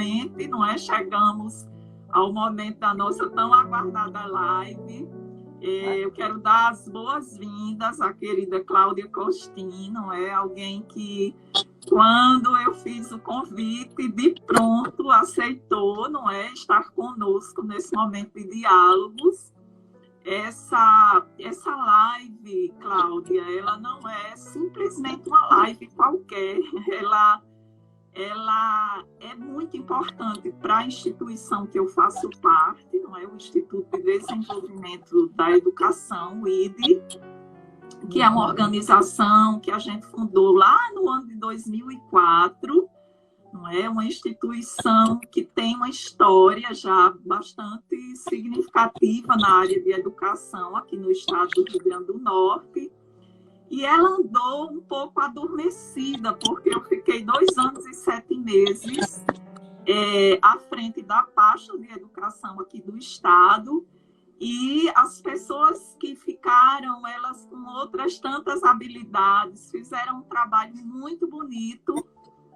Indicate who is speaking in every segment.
Speaker 1: finalmente, não é? Chegamos ao momento da nossa tão aguardada live. Eu quero dar as boas-vindas à querida Cláudia Costin, não é? Alguém que, quando eu fiz o convite, de pronto aceitou, não é? Estar conosco nesse momento de diálogos. Essa live, Cláudia, ela não é simplesmente uma live qualquer, ela é muito importante para a instituição que eu faço parte, não é? O Instituto de Desenvolvimento da Educação, o IDE, que é uma organização que a gente fundou lá no ano de 2004, não é? Uma instituição que tem uma história já bastante significativa na área de educação aqui no estado do Rio Grande do Norte. E ela andou um pouco adormecida, porque eu fiquei 2 anos e 7 meses à frente da pasta de educação aqui do estado, e as pessoas que ficaram, elas com outras tantas habilidades, fizeram um trabalho muito bonito,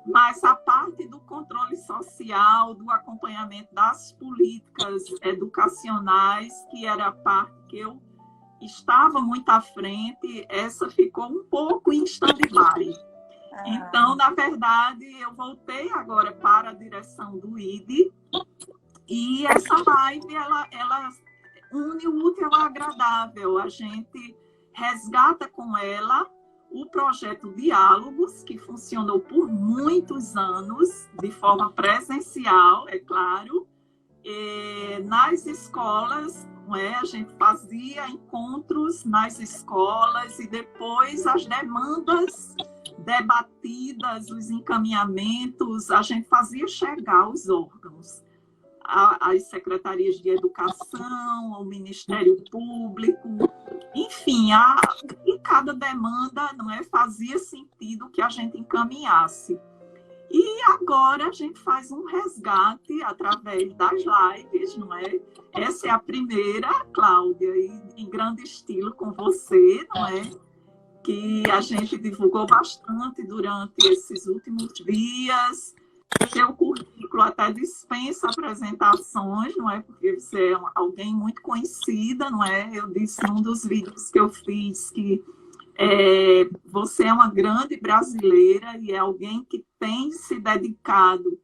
Speaker 1: mas a parte do controle social, do acompanhamento das políticas educacionais, que era a parte que eu estava muito à frente, essa ficou um pouco em stand-by. Então, na verdade, eu voltei agora para a direção do IDE, e essa live, ela une o útil ao agradável. A gente resgata com ela o projeto Diálogos, que funcionou por muitos anos, de forma presencial, é claro, nas escolas, não é? A gente fazia encontros nas escolas e depois as demandas debatidas, os encaminhamentos, a gente fazia chegar aos órgãos, às secretarias de educação, ao Ministério Público, enfim, e cada demanda, não é, fazia sentido que a gente encaminhasse. E agora a gente faz um resgate através das lives, não é? Essa é a primeira, Cláudia, e em grande estilo com você, não é? Que a gente divulgou bastante durante esses últimos dias. Seu currículo até dispensa apresentações, não é? Porque você é alguém muito conhecida, não é? Eu disse num dos vídeos que eu fiz que você é uma grande brasileira e é alguém que tem se dedicado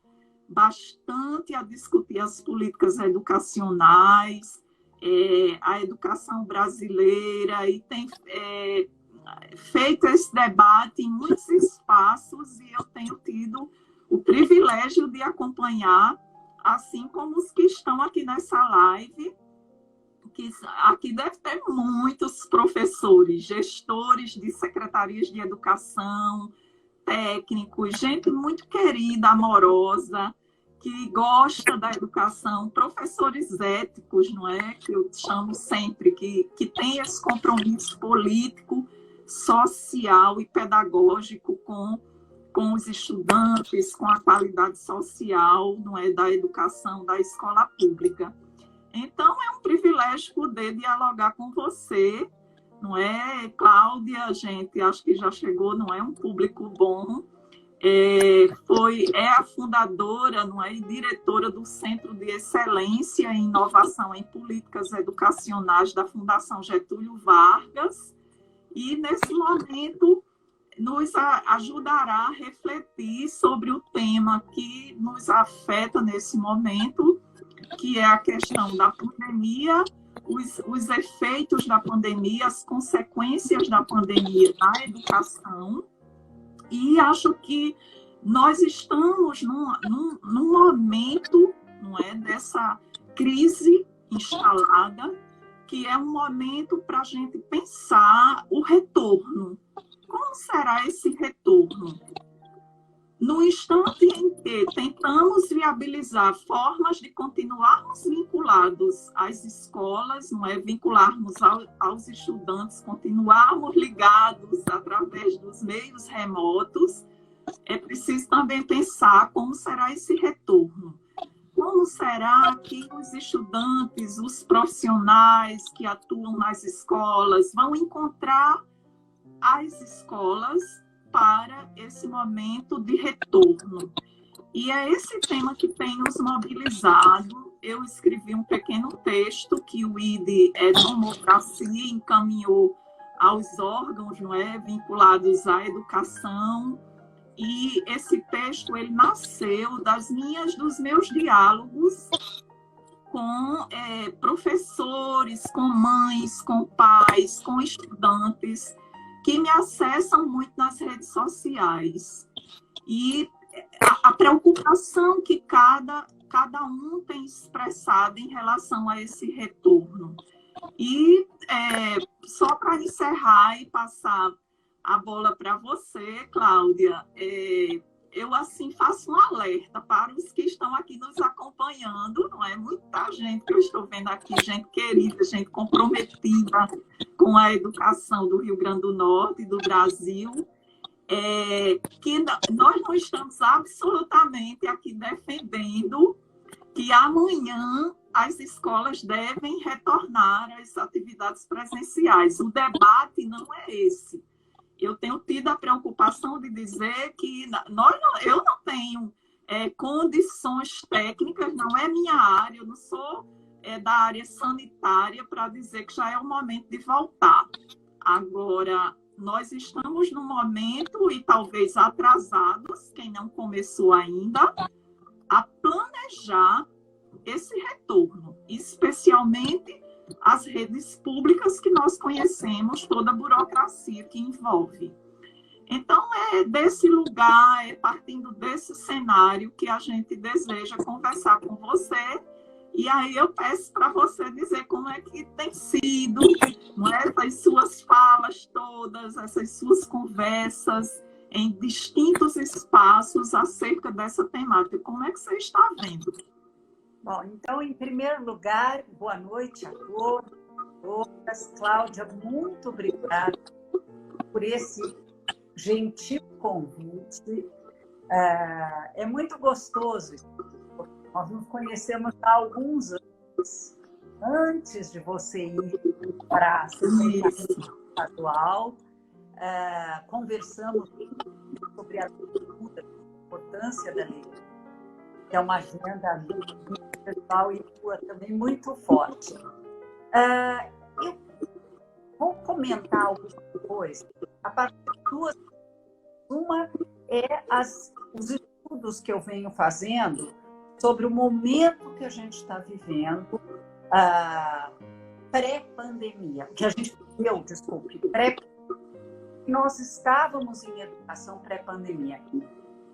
Speaker 1: bastante a discutir as políticas educacionais, a educação brasileira, e tem feito esse debate em muitos espaços, e eu tenho tido o privilégio de acompanhar, assim como os que estão aqui nessa live, que aqui deve ter muitos professores, gestores de secretarias de educação, técnicos, gente muito querida, amorosa, que gosta da educação, professores éticos, não é? Que eu chamo sempre, que tem esse compromisso político, social e pedagógico com os estudantes, com a qualidade social, não é, da educação da escola pública. Então, é um privilégio poder dialogar com você, não é, Cláudia? Gente, acho que já chegou, não é, um público bom. É a fundadora, não é, e diretora do Centro de Excelência em Inovação em Políticas Educacionais da Fundação Getúlio Vargas, e nesse momento nos ajudará a refletir sobre o tema que nos afeta nesse momento, que é a questão da pandemia, os efeitos da pandemia, as consequências da pandemia na educação. E acho que nós estamos num momento, não é, dessa crise instalada, que é um momento para a gente pensar o retorno. Como será esse retorno? No instante em que tentamos viabilizar formas de continuarmos vinculados às escolas, não é? Vincularmos aos estudantes, continuarmos ligados através dos meios remotos, é preciso também pensar como será esse retorno. Como será que os estudantes, os profissionais que atuam nas escolas vão encontrar as escolas para esse momento de retorno? E é esse tema que tem nos mobilizado. Eu escrevi um pequeno texto que o ID Democracia encaminhou aos órgãos, não é, vinculados à educação. E esse texto ele nasceu dos meus diálogos com professores, com mães, com pais, com estudantes que me acessam muito nas redes sociais. E a preocupação que cada um tem expressado em relação a esse retorno. E só para encerrar e passar a bola para você, Cláudia, eu assim faço um alerta para os que estão aqui nos acompanhando, não é? Muita gente que eu estou vendo aqui, gente querida, gente comprometida com a educação do Rio Grande do Norte e do Brasil, que nós não estamos absolutamente aqui defendendo que amanhã as escolas devem retornar às atividades presenciais. O debate não é esse. Eu tenho tido a preocupação de dizer que eu não tenho condições técnicas, não é minha área, eu não sou da área sanitária para dizer que já é o momento de voltar. Agora, nós estamos no momento, e talvez atrasados, quem não começou ainda, a planejar esse retorno, especialmente as redes públicas que nós conhecemos, toda a burocracia que envolve. Então, é desse lugar, partindo desse cenário que a gente deseja conversar com você. E aí eu peço para você dizer como é que tem sido, não é? Essas suas falas todas, essas suas conversas em distintos espaços acerca dessa temática. Como é que você está vendo?
Speaker 2: Bom, então, em primeiro lugar, boa noite a todos, todas. Cláudia, muito obrigada por esse gentil convite. É muito gostoso. Nós nos conhecemos há alguns anos, antes de você ir para a Secretaria Estadual. Conversamos sobre a importância da lei, que é uma agenda pessoal e tua também muito forte. Eu vou comentar algumas coisas a partir de duas. Uma é os estudos que eu venho fazendo sobre o momento que a gente está vivendo, pré-pandemia, que a gente viveu, desculpe, nós estávamos em educação pré-pandemia.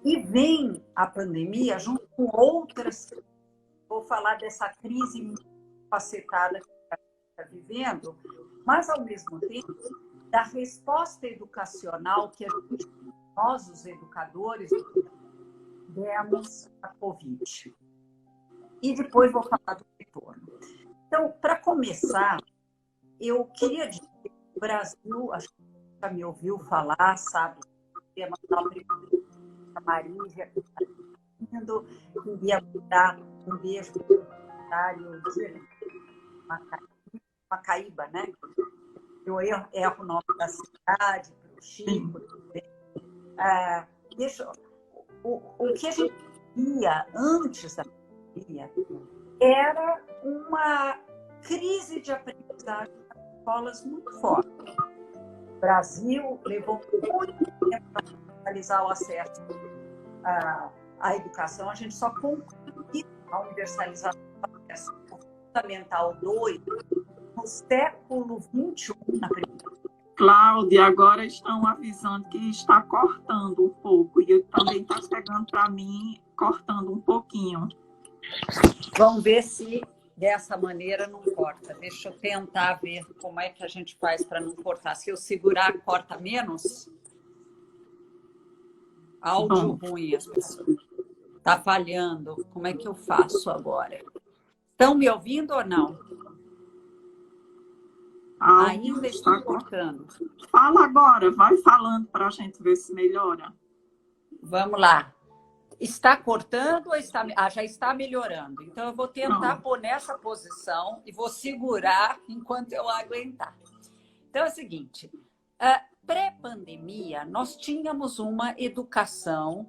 Speaker 2: E vem a pandemia junto com outras. Vou falar dessa crise facetada que a gente está vivendo, mas, ao mesmo tempo, da resposta educacional que nós, os educadores, demos à Covid. E depois vou falar do retorno. Então, para começar, eu queria dizer que o Brasil, acho que você já me ouviu falar, sabe, queria mandar a Marília, que está indo, queria dar um beijo para o secretário de Macaíba, né? Eu erro o nome da cidade, para o Chico. O que a gente via antes da pandemia era uma crise de aprendizagem nas escolas muito forte. O Brasil levou muito tempo para realizar o acesso à educação. A gente só concluiu a universalização do acesso fundamental 2 no século XXI, na primeira.
Speaker 1: Cláudia, agora estão avisando que está cortando um pouco, e também está chegando para mim, cortando um pouquinho.
Speaker 2: Vamos ver se dessa maneira não corta. Deixa eu tentar ver como é que a gente faz para não cortar. Se eu segurar, corta menos? Áudio ruim, as pessoas. Está falhando. Como é que eu faço agora? Estão me ouvindo ou não? Ainda está cortando.
Speaker 1: Fala agora, vai falando para a gente ver se melhora.
Speaker 2: Vamos lá. Está cortando ou está... já está melhorando. Então, eu vou tentar pôr nessa posição e vou segurar enquanto eu aguentar. Então, é o seguinte. Pré-pandemia, nós tínhamos uma educação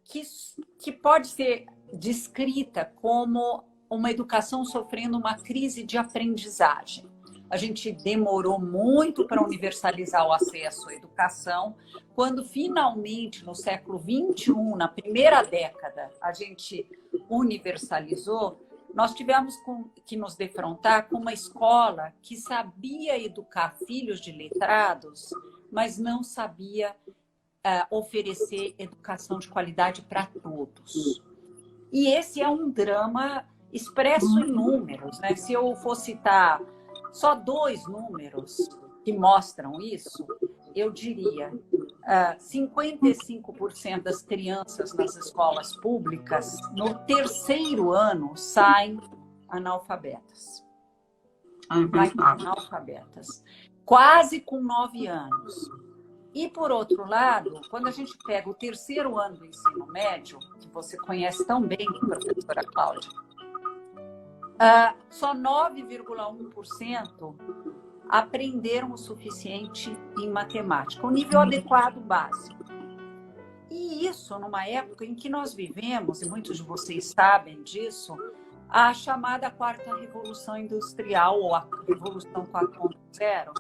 Speaker 2: que pode ser descrita como uma educação sofrendo uma crise de aprendizagem. A gente demorou muito para universalizar o acesso à educação. Quando finalmente, no século XXI, na primeira década, a gente universalizou, nós tivemos que nos defrontar com uma escola que sabia educar filhos de letrados, mas não sabia oferecer educação de qualidade para todos. E esse é um drama expresso em números, né? Se eu for citar só 2 números que mostram isso, eu diria 55% das crianças nas escolas públicas, no 3º ano, saem analfabetas. Analfabetas. Quase com 9 anos. E, por outro lado, quando a gente pega o 3º ano do ensino médio, que você conhece tão bem, professora Cláudia, só 9,1% aprenderam o suficiente em matemática, o nível adequado básico. E isso numa época em que nós vivemos, e muitos de vocês sabem disso, a chamada 4ª Revolução Industrial, ou a Revolução 4.0,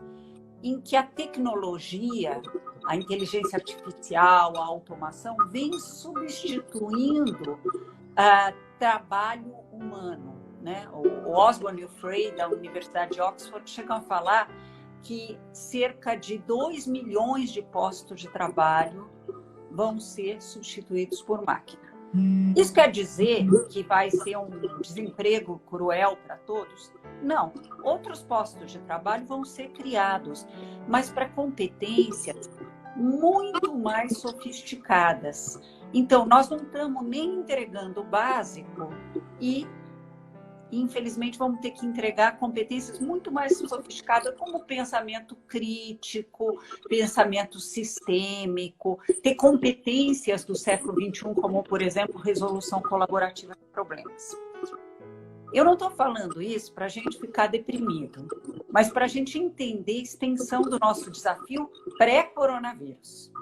Speaker 2: em que a tecnologia, a inteligência artificial, a automação, vem substituindo trabalho humano. Né? O Osborne e o Frey, da Universidade de Oxford, chegam a falar que cerca de 2 milhões de postos de trabalho vão ser substituídos por máquina. Isso quer dizer que vai ser um desemprego cruel para todos? Não. Outros postos de trabalho vão ser criados, mas para competências muito mais sofisticadas. Então, nós não estamos nem entregando o básico e, infelizmente, vamos ter que entregar competências muito mais sofisticadas, como pensamento crítico, pensamento sistêmico, ter competências do século XXI, como, por exemplo, resolução colaborativa de problemas. Eu não estou falando isso para a gente ficar deprimido, mas para a gente entender a extensão do nosso desafio pré-coronavírus.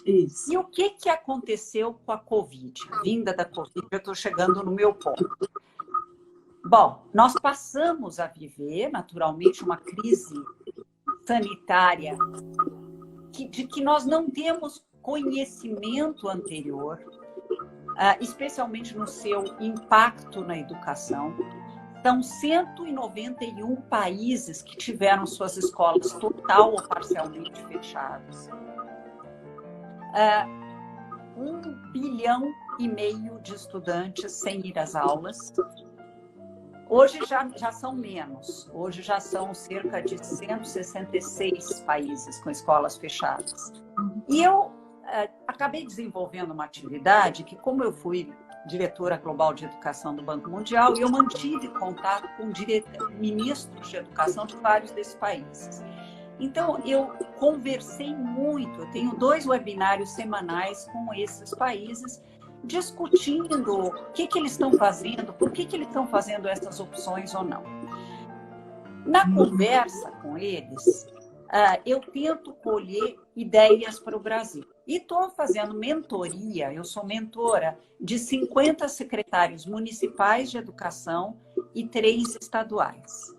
Speaker 1: Isso.
Speaker 2: E o que aconteceu com a Covid? A vinda da Covid, eu estou chegando no meu ponto. Bom, nós passamos a viver, naturalmente, uma crise sanitária de que nós não temos conhecimento anterior, especialmente no seu impacto na educação. São 191 países que tiveram suas escolas total ou parcialmente fechadas. 1,5 bilhão de estudantes sem ir às aulas. Hoje já são menos. Hoje já são cerca de 166 países com escolas fechadas. E eu acabei desenvolvendo uma atividade que, como eu fui diretora global de educação do Banco Mundial, eu mantive contato com ministros de educação de vários desses países. Então, eu conversei muito, eu tenho 2 webinários semanais com esses países, discutindo o que eles estão fazendo, por que eles estão fazendo essas opções ou não. Na conversa com eles, eu tento colher ideias para o Brasil. E estou fazendo mentoria, eu sou mentora de 50 secretários municipais de educação e 3 estaduais.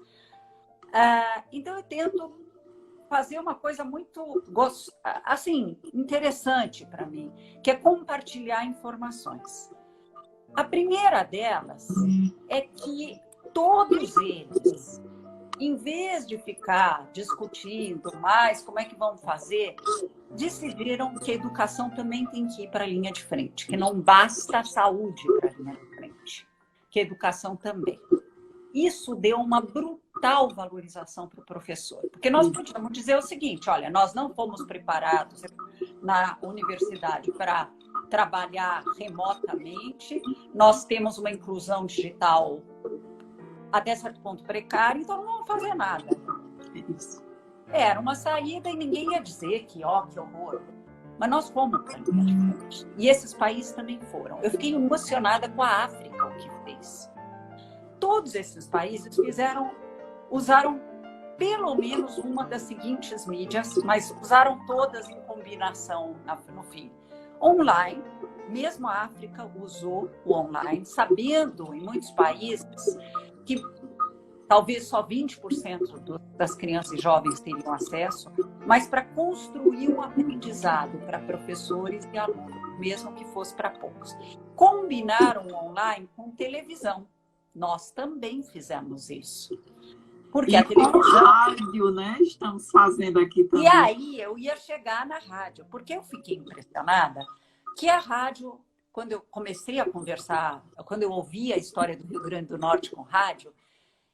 Speaker 2: Então, eu tento fazer uma coisa muito assim, interessante para mim, que é compartilhar informações. A primeira delas é que todos eles, em vez de ficar discutindo mais como é que vão fazer, decidiram que a educação também tem que ir para a linha de frente, que não basta a saúde para a linha de frente, que a educação também. Isso deu uma brutal valorização para o professor, porque nós podíamos dizer o seguinte: olha, nós não fomos preparados na universidade para trabalhar remotamente, nós temos uma inclusão digital até certo ponto precária, então não vamos fazer nada.
Speaker 1: Isso.
Speaker 2: Era uma saída e ninguém ia dizer que horror. Mas nós fomos para a linha de frente. E esses países também foram. Eu fiquei emocionada com a África, o que fez. Todos esses países usaram pelo menos uma das seguintes mídias, mas usaram todas em combinação no fim. Online, mesmo a África usou o online, sabendo em muitos países que talvez só 20% das crianças e jovens teriam acesso, mas para construir um aprendizado para professores e alunos, mesmo que fosse para poucos. Combinaram o online com televisão. Nós também fizemos isso. Porque a televisão...
Speaker 1: rádio, né? Estamos fazendo aqui também.
Speaker 2: E aí eu ia chegar na rádio, porque eu fiquei impressionada que a rádio, quando eu comecei a conversar, quando eu ouvi a história do Rio Grande do Norte com rádio,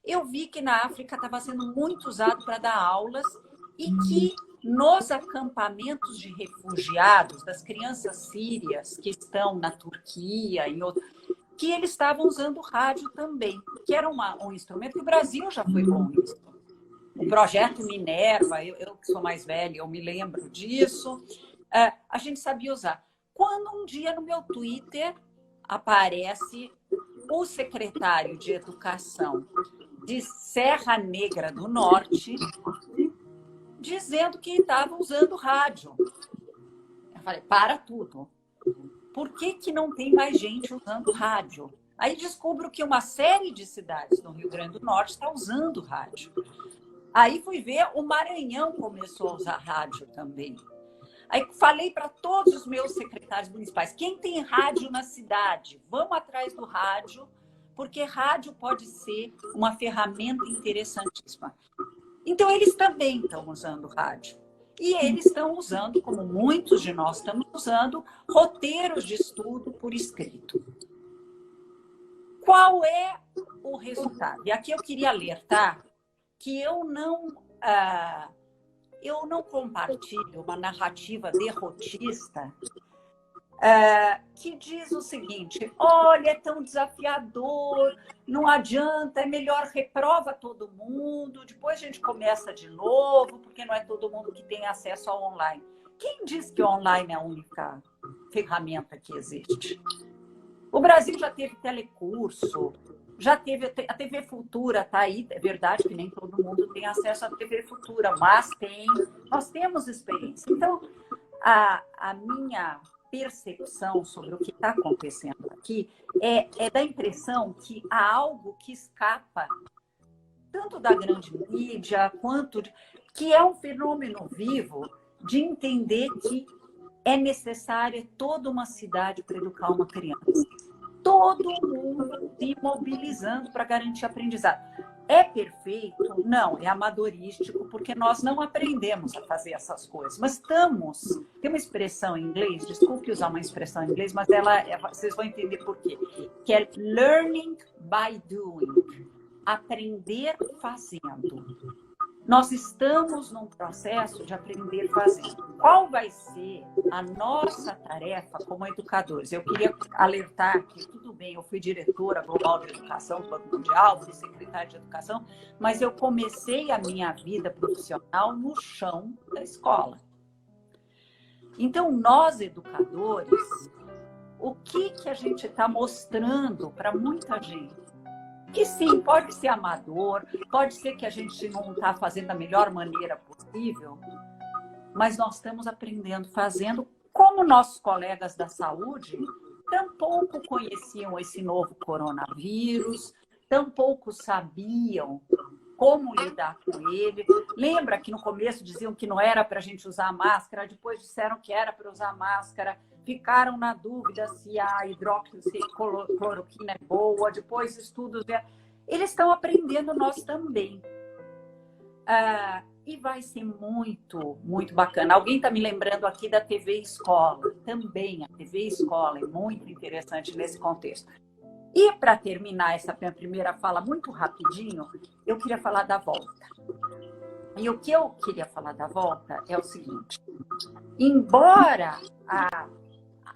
Speaker 2: eu vi que na África estava sendo muito usado para dar aulas e que nos acampamentos de refugiados, das crianças sírias que estão na Turquia, que eles estavam usando rádio também, que era um instrumento que o Brasil já foi bom nisso. O projeto Minerva, eu que sou mais velha, eu me lembro disso, a gente sabia usar. Quando um dia no meu Twitter aparece o secretário de Educação de Serra Negra do Norte, dizendo que estava usando rádio. Eu falei, para tudo. Por que não tem mais gente usando rádio? Aí descubro que uma série de cidades no Rio Grande do Norte está usando rádio. Aí fui ver, o Maranhão começou a usar rádio também. Aí falei para todos os meus secretários municipais, quem tem rádio na cidade, vamos atrás do rádio, porque rádio pode ser uma ferramenta interessantíssima. Então, eles também estão usando rádio. E eles estão usando, como muitos de nós estamos usando, roteiros de estudo por escrito. Qual é o resultado? E aqui eu queria alertar que eu não compartilho uma narrativa derrotista que diz o seguinte, olha, é tão desafiador, não adianta, é melhor reprova todo mundo, depois a gente começa de novo, porque não é todo mundo que tem acesso ao online. Quem diz que o online é a única ferramenta que existe? O Brasil já teve telecurso, já teve a TV Futura, está aí, é verdade que nem todo mundo tem acesso à TV Futura, mas nós temos experiência. Então, a minha percepção sobre o que está acontecendo aqui é da impressão que há algo que escapa tanto da grande mídia quanto que é um fenômeno vivo de entender que é necessária toda uma cidade para educar uma criança. Todo mundo se mobilizando para garantir aprendizado. É perfeito? Não, é amadorístico, porque nós não aprendemos a fazer essas coisas. Mas tem uma expressão em inglês, desculpe usar uma expressão em inglês, mas vocês vão entender por quê, que é learning by doing, aprender fazendo. Nós estamos num processo de aprender fazendo. Qual vai ser a nossa tarefa como educadores? Eu queria alertar que, tudo bem, eu fui diretora global de educação do Banco Mundial, fui secretária de educação, mas eu comecei a minha vida profissional no chão da escola. Então, nós, educadores, o que a gente está mostrando para muita gente? Que sim, pode ser amador, pode ser que a gente não está fazendo da melhor maneira possível, mas nós estamos aprendendo fazendo, como nossos colegas da saúde tampouco conheciam esse novo coronavírus, tampouco sabiam como lidar com ele. Lembra que no começo diziam que não era para a gente usar máscara, depois disseram que era para usar máscara, ficaram na dúvida se a hidroxicloroquina é boa, depois estudos... Eles estão aprendendo, nós também. E vai ser muito, muito bacana. Alguém está me lembrando aqui da TV Escola. Também a TV Escola é muito interessante nesse contexto. E para terminar essa minha primeira fala muito rapidinho, eu queria falar da volta. E o que eu queria falar da volta é o seguinte. Embora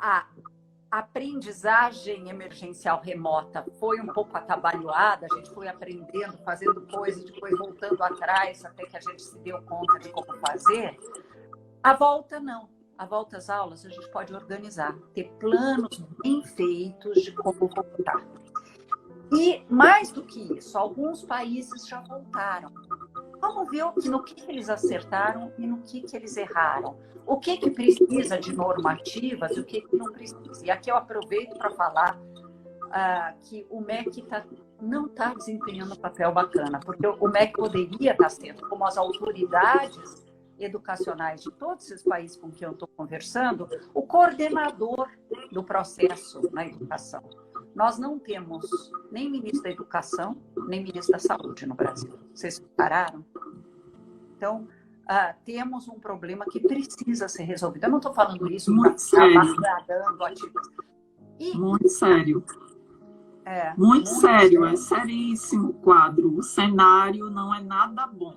Speaker 2: a aprendizagem emergencial remota foi um pouco atabalhoada, a gente foi aprendendo, fazendo coisas, depois voltando atrás, até que a gente se deu conta de como fazer, a volta não. A volta às aulas a gente pode organizar, ter planos bem feitos de como voltar. E mais do que isso, alguns países já voltaram. Vamos ver no que eles acertaram e no que eles erraram. O que precisa de normativas e o que não precisa. E aqui eu aproveito para falar que o MEC não está desempenhando um papel bacana, porque o MEC poderia estar sendo, como as autoridades educacionais de todos esses países com quem eu estou conversando, o coordenador do processo na educação. Nós não temos nem ministro da Educação, nem ministro da Saúde no Brasil. Vocês repararam? Então, temos um problema que precisa ser resolvido. Eu não estou falando isso
Speaker 1: muito sério. Muito sério. Muito sério, é seríssimo o quadro. O cenário não é nada bom.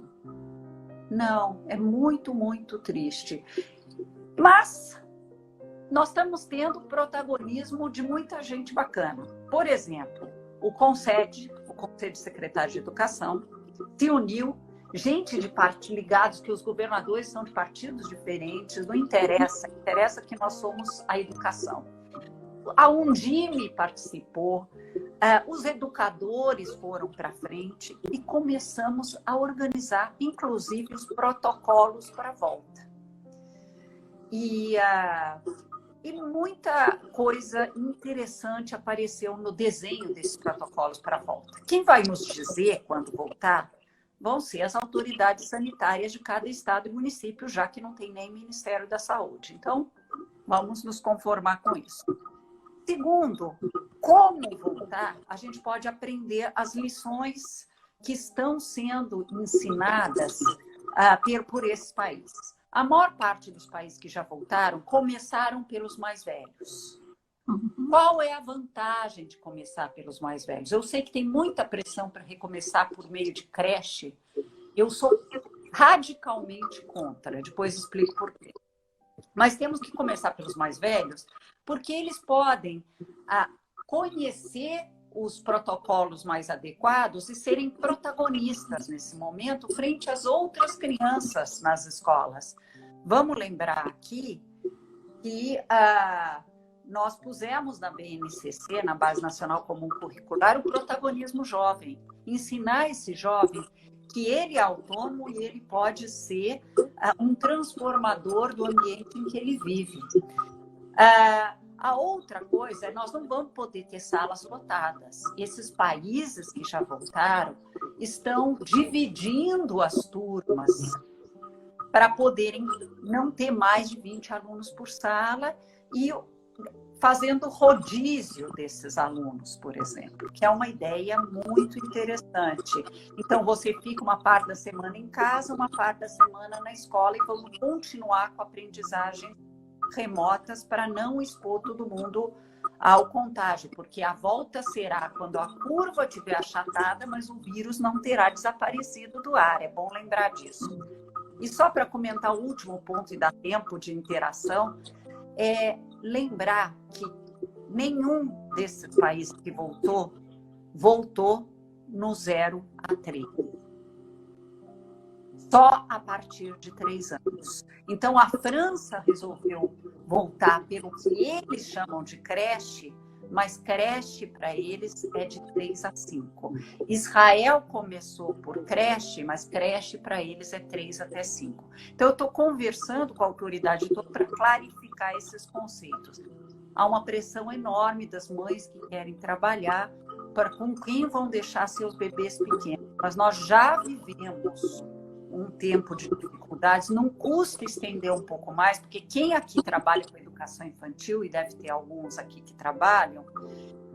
Speaker 2: Não, é muito, muito triste. Mas nós estamos tendo protagonismo de muita gente bacana. Por exemplo, o CONSED, o Conselho de Secretários de Educação, se uniu, gente de partidos ligados, que os governadores são de partidos diferentes, não interessa, interessa que nós somos a educação. A Undime participou, os educadores foram para frente e começamos a organizar, inclusive, os protocolos para a volta. E muita coisa interessante apareceu no desenho desses protocolos para a volta. Quem vai nos dizer, quando voltar, vão ser as autoridades sanitárias de cada estado e município, já que não tem nem Ministério da Saúde. Então, vamos nos conformar com isso. Segundo, como voltar, a gente pode aprender as lições que estão sendo ensinadas por esses países. A maior parte dos países que já voltaram começaram pelos mais velhos. Qual é a vantagem de começar pelos mais velhos? Eu sei que tem muita pressão para recomeçar por meio de creche. Eu sou radicalmente contra, depois explico por quê. Mas temos que começar pelos mais velhos, porque eles podem conhecer os protocolos mais adequados e serem protagonistas nesse momento frente às outras crianças nas escolas. Vamos lembrar aqui que nós pusemos na BNCC, na Base Nacional Comum Curricular, o protagonismo jovem. Ensinar esse jovem que ele é autônomo e ele pode ser um transformador do ambiente em que ele vive. A outra coisa é nós não vamos poder ter salas lotadas. Esses países que já voltaram estão dividindo as turmas para poderem não ter mais de 20 alunos por sala e fazendo rodízio desses alunos, por exemplo, que é uma ideia muito interessante. Então, você fica uma parte da semana em casa, uma parte da semana na escola e vamos continuar com a aprendizagem remotas para não expor todo mundo ao contágio, porque a volta será quando a curva estiver achatada, mas o vírus não terá desaparecido do ar. É bom lembrar disso. E só para comentar o último ponto e dar tempo de interação, é lembrar que nenhum desses países que voltou no 0 a 3. Só a partir de 3 anos. Então, a França resolveu voltar pelo que eles chamam de creche, mas creche para eles é de 3 a 5. Israel começou por creche, mas creche para eles é 3 até 5. Então, eu estou conversando com a autoridade para clarificar esses conceitos. Há uma pressão enorme das mães que querem trabalhar com quem vão deixar seus bebês pequenos. Mas nós já vivemos um tempo de dificuldades, não custa estender um pouco mais, porque quem aqui trabalha com educação infantil, e deve ter alguns aqui que trabalham,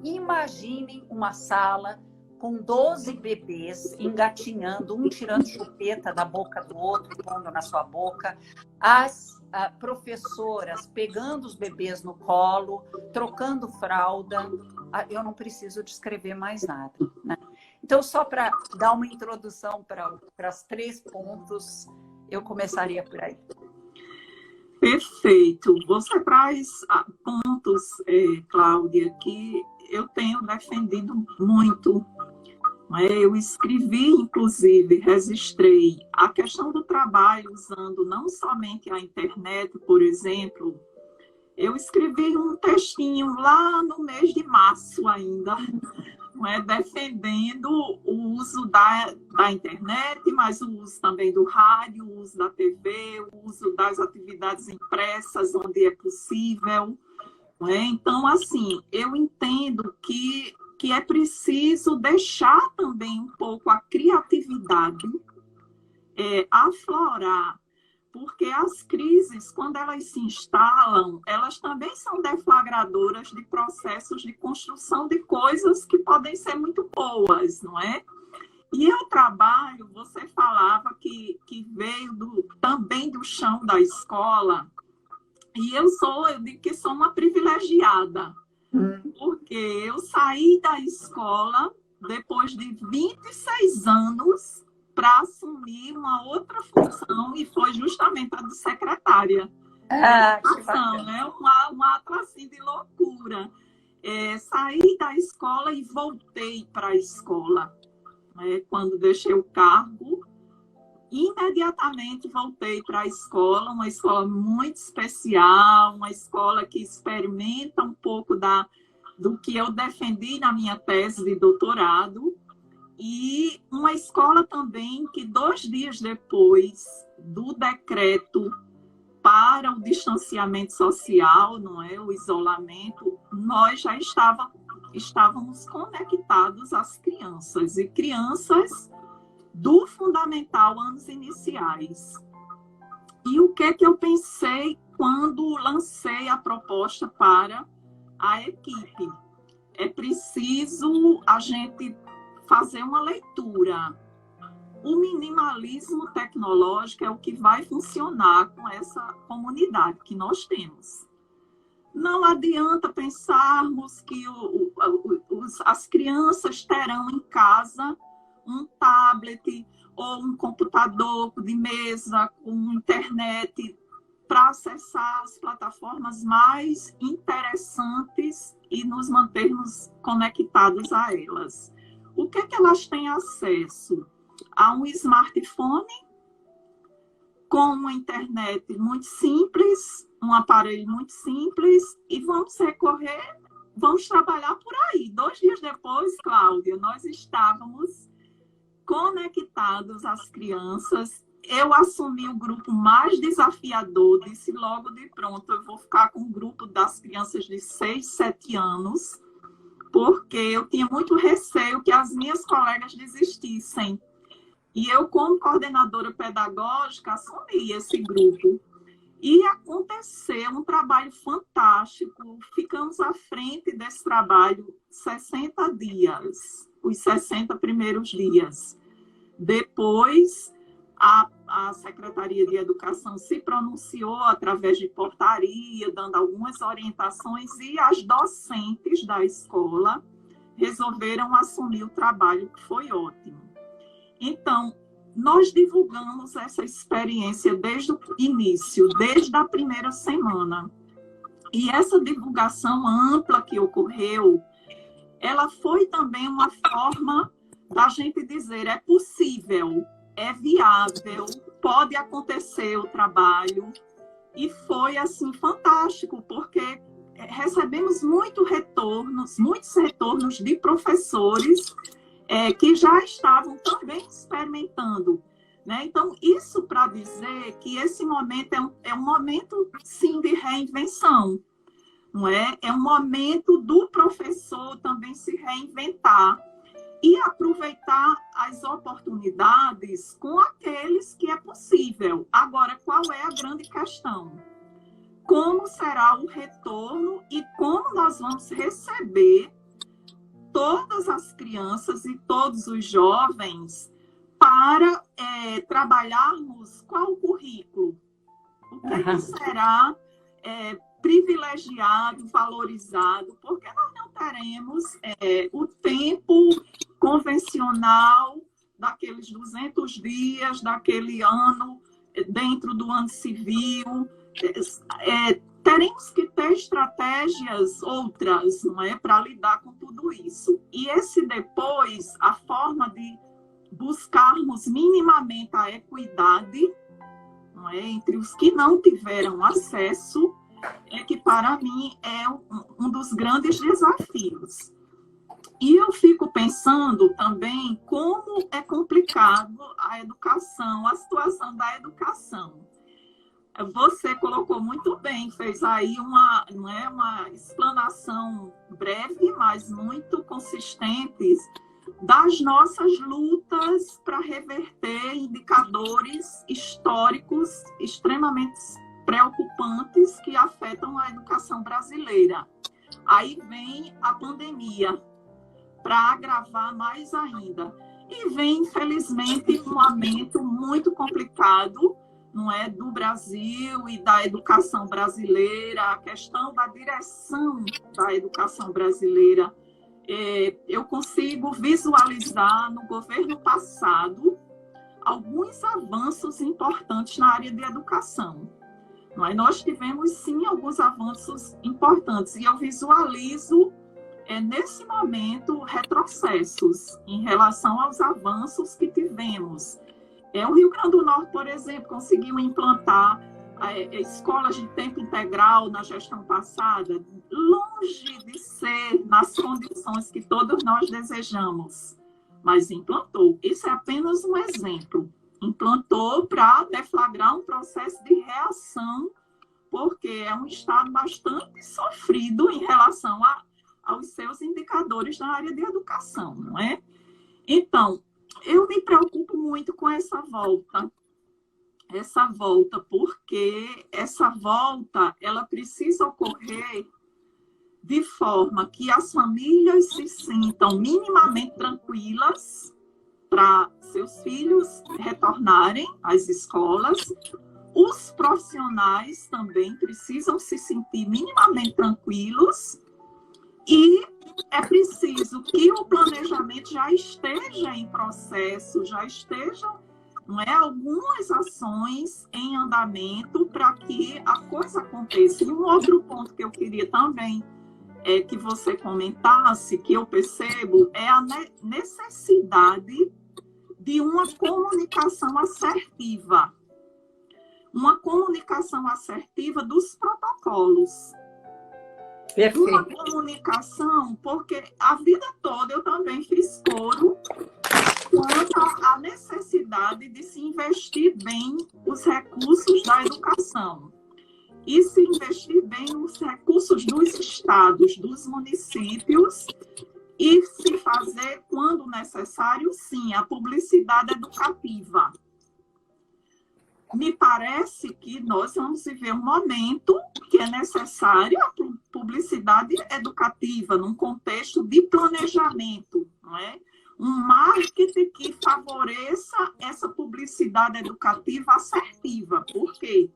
Speaker 2: imaginem uma sala com 12 bebês engatinhando, um tirando chupeta da boca do outro, pondo na sua boca, as professoras pegando os bebês no colo, trocando fralda. Eu não preciso descrever mais nada, né? Então, só para dar uma introdução para os 3 pontos, eu começaria por aí.
Speaker 1: Perfeito. Você traz pontos, Cláudia, que eu tenho defendido muito. Eu escrevi, inclusive, registrei a questão do trabalho usando não somente a internet, por exemplo. Eu escrevi um textinho lá no mês de março ainda, não é, defendendo o uso da internet, mas o uso também do rádio, o uso da TV, o uso das atividades impressas, onde é possível. Não é? Então, assim, eu entendo que é preciso deixar também um pouco a criatividade aflorar, porque as crises, quando elas se instalam, elas também são deflagradoras de processos de construção de coisas que podem ser muito boas, não é? E eu trabalho, você falava que veio também do chão da escola, e eu digo que sou uma privilegiada, porque eu saí da escola depois de 26 anos para assumir uma outra função, e foi justamente a de secretária. Né? Um ato assim de loucura. Saí da escola e voltei para a escola. Né? Quando deixei o cargo, imediatamente voltei para a escola, uma escola muito especial, uma escola que experimenta um pouco do que eu defendi na minha tese de doutorado, e uma escola também que 2 dias depois do decreto para o distanciamento social, não é, o isolamento, nós já estávamos conectados às crianças, e crianças do fundamental, anos iniciais. E o que eu pensei quando lancei a proposta para a equipe? É preciso a gente fazer uma leitura. O minimalismo tecnológico é o que vai funcionar com essa comunidade que nós temos. Não adianta pensarmos que as crianças terão em casa um tablet ou um computador de mesa com internet para acessar as plataformas mais interessantes e nos mantermos conectados a elas. O que elas têm acesso? A um smartphone com uma internet muito simples, um aparelho muito simples, e vamos trabalhar por aí. 2 dias depois, Cláudia, nós estávamos conectados às crianças. Eu assumi o grupo mais desafiador, disse logo de pronto, eu vou ficar com o grupo das crianças de 6, 7 anos, porque eu tinha muito receio que as minhas colegas desistissem. E eu, como coordenadora pedagógica, assumi esse grupo. E aconteceu um trabalho fantástico. Ficamos à frente desse trabalho 60 dias, os 60 primeiros dias. Depois, a Secretaria de Educação se pronunciou através de portaria, dando algumas orientações, e as docentes da escola resolveram assumir o trabalho, que foi ótimo. Então, nós divulgamos essa experiência desde o início, desde a primeira semana. E essa divulgação ampla que ocorreu, ela foi também uma forma da gente dizer, é possível, é viável, pode acontecer o trabalho. E foi, assim, fantástico, porque recebemos muitos retornos de professores que já estavam também experimentando. Né? Então, isso para dizer que esse momento é um momento, sim, de reinvenção. Não é? É um momento do professor também se reinventar e aproveitar as oportunidades com aqueles que é possível. Agora, qual é a grande questão? Como será o retorno e como nós vamos receber todas as crianças e todos os jovens para trabalharmos qual o currículo? O que será privilegiado, valorizado, porque nós não teremos o tempo convencional daqueles 200 dias, daquele ano, dentro do ano civil. Teremos que ter estratégias outras, não é, para lidar com tudo isso. E esse depois, a forma de buscarmos minimamente a equidade, não é, entre os que não tiveram acesso, que para mim é um dos grandes desafios. E eu fico pensando também como é complicado a educação, a situação da educação. Você colocou muito bem, fez aí não é, uma explanação breve, mas muito consistente das nossas lutas para reverter indicadores históricos extremamente preocupantes que afetam a educação brasileira. Aí vem a pandemia, para agravar mais ainda. E vem, infelizmente, um momento muito complicado, não é, do Brasil e da educação brasileira, a questão da direção da educação brasileira. Eu consigo visualizar no governo passado alguns avanços importantes na área de educação. Não é? Nós tivemos, sim, alguns avanços importantes, e eu visualizo nesse momento, retrocessos em relação aos avanços que tivemos. O Rio Grande do Norte, por exemplo, conseguiu implantar escolas de tempo integral na gestão passada, longe de ser nas condições que todos nós desejamos, mas implantou. Isso é apenas um exemplo. Implantou para deflagrar um processo de reação, porque é um estado bastante sofrido em relação aos seus indicadores na área de educação, não é? Então, eu me preocupo muito com essa volta, porque essa volta, ela precisa ocorrer de forma que as famílias se sintam minimamente tranquilas para seus filhos retornarem às escolas. Os profissionais também precisam se sentir minimamente tranquilos. E é preciso que o planejamento já esteja em processo, já estejam, não é, algumas ações em andamento para que a coisa aconteça. E um outro ponto que eu queria também que você comentasse, que eu percebo, é a necessidade de uma comunicação assertiva. Uma comunicação assertiva dos protocolos.
Speaker 2: Perfeito.
Speaker 1: Uma comunicação, porque a vida toda eu também fiz coro quanto à necessidade de se investir bem os recursos da educação e se investir bem os recursos dos estados, dos municípios, e se fazer, quando necessário, sim, a publicidade educativa. Me parece que nós vamos viver um momento que é necessária a publicidade educativa, num contexto de planejamento, não é? Um marketing que favoreça essa publicidade educativa assertiva. Por quê?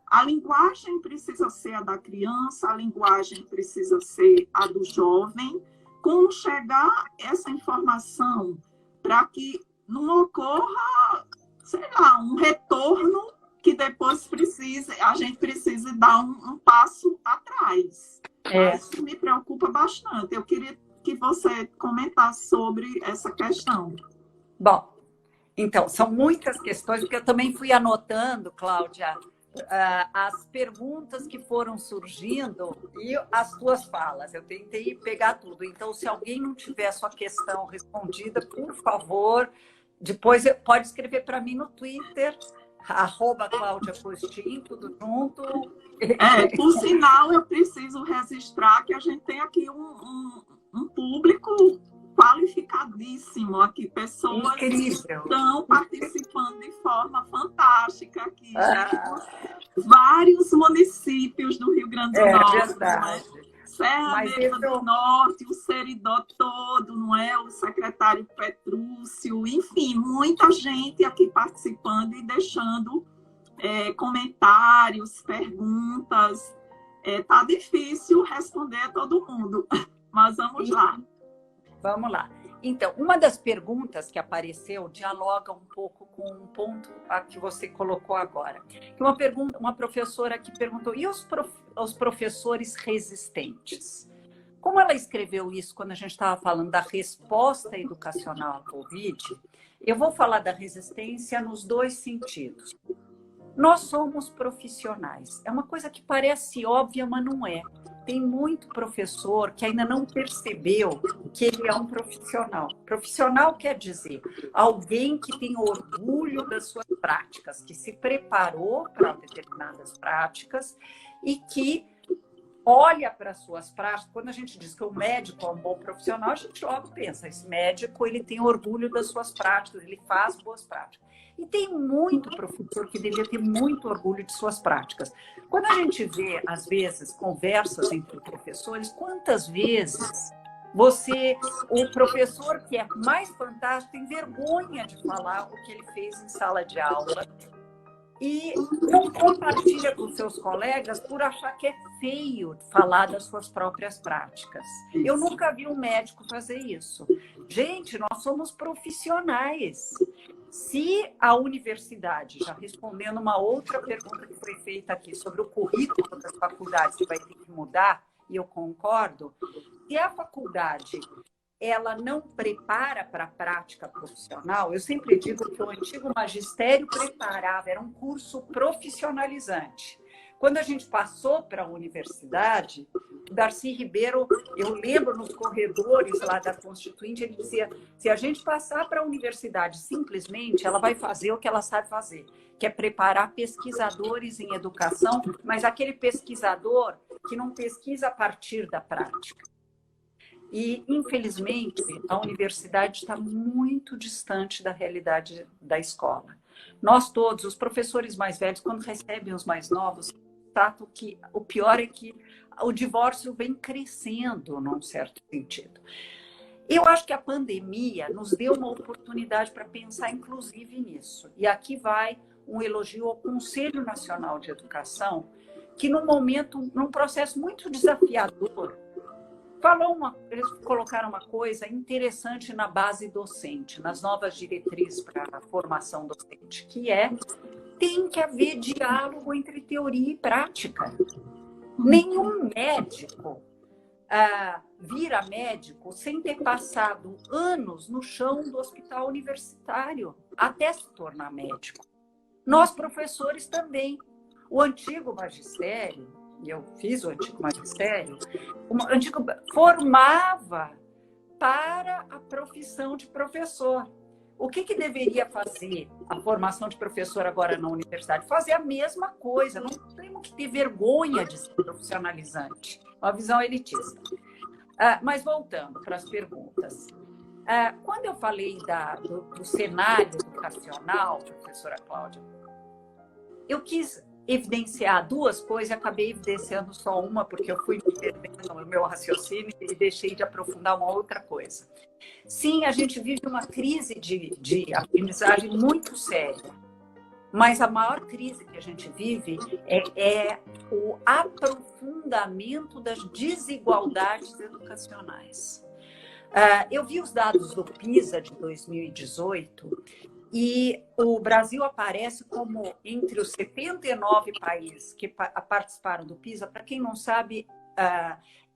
Speaker 1: A linguagem precisa ser a da criança, a linguagem precisa ser a do jovem. Como chegar essa informação para que não ocorra, sei lá, um retorno que depois a gente precise dar um passo atrás. Isso me preocupa bastante. Eu queria que você comentasse sobre essa questão.
Speaker 2: Bom, então, são muitas questões, porque eu também fui anotando, Cláudia, as perguntas que foram surgindo e as tuas falas. Eu tentei pegar tudo. Então, se alguém não tiver a sua questão respondida, por favor, depois pode escrever para mim no Twitter, @CláudiaPostin, tudo junto.
Speaker 1: Por sinal, eu preciso registrar que a gente tem aqui um público qualificadíssimo aqui, pessoas que estão participando de forma fantástica aqui. Vários municípios do Rio Grande do Norte.
Speaker 2: Verdade.
Speaker 1: Serra Negra do Norte, o Seridó todo, não é? O secretário Petrúcio, enfim, muita gente aqui participando e deixando comentários, perguntas. Tá difícil responder a todo mundo, mas vamos lá.
Speaker 2: Vamos lá. Então, uma das perguntas que apareceu dialoga um pouco com um ponto a que você colocou agora. Uma professora que perguntou, e os professores resistentes? Como ela escreveu isso quando a gente estava falando da resposta educacional à Covid, eu vou falar da resistência nos dois sentidos. Nós somos profissionais. É uma coisa que parece óbvia, mas não é. tem muito professor que ainda não percebeu que ele é um profissional. Profissional quer dizer alguém que tem orgulho das suas práticas, que se preparou para determinadas práticas e que olha para as suas práticas. Quando a gente diz que o médico é um bom profissional, a gente logo pensa, esse médico ele tem orgulho das suas práticas, ele faz boas práticas. E tem muito professor que deveria ter muito orgulho de suas práticas. Quando a gente vê, às vezes, conversas entre professores, quantas vezes o professor que é mais fantástico, tem vergonha de falar o que ele fez em sala de aula e não compartilha com seus colegas por achar que é feio falar das suas próprias práticas. Eu nunca vi um médico fazer isso. Gente, nós somos profissionais. Se a universidade, já respondendo uma outra pergunta que foi feita aqui sobre o currículo das faculdades, que vai ter que mudar, e eu concordo, se a faculdade ela não prepara para a prática profissional, eu sempre digo que o antigo magistério preparava, era um curso profissionalizante. Quando a gente passou para a universidade, o Darcy Ribeiro, eu lembro nos corredores lá da Constituinte, ele dizia, se a gente passar para a universidade simplesmente, ela vai fazer o que ela sabe fazer, que é preparar pesquisadores em educação, mas aquele pesquisador que não pesquisa a partir da prática. E, infelizmente, a universidade está muito distante da realidade da escola. Nós todos, os professores mais velhos, quando recebem os mais novos, tratam que o pior é que o divórcio vem crescendo, num certo sentido. Eu acho que a pandemia nos deu uma oportunidade para pensar, inclusive, nisso. E aqui vai um elogio ao Conselho Nacional de Educação, que, num processo muito desafiador, eles colocaram uma coisa interessante na base docente, nas novas diretrizes para a formação docente, que tem que haver diálogo entre teoria e prática. Nenhum médico vira médico sem ter passado anos no chão do hospital universitário até se tornar médico. Nós, professores, também. O antigo magistério, e eu fiz o antigo magistério, formava para a profissão de professor. O que deveria fazer a formação de professor agora na universidade? Fazer a mesma coisa. Não temos que ter vergonha de ser profissionalizante. Uma visão elitista. Mas voltando para as perguntas. Quando eu falei do cenário educacional, professora Cláudia, eu quis evidenciar duas coisas e acabei evidenciando só uma, porque eu fui me perdendo no meu raciocínio e deixei de aprofundar uma outra coisa. Sim, a gente vive uma crise de aprendizagem muito séria, mas a maior crise que a gente vive é o aprofundamento das desigualdades educacionais. Eu vi os dados do PISA de 2018 e o Brasil aparece como entre os 79 países que participaram do PISA. Para quem não sabe,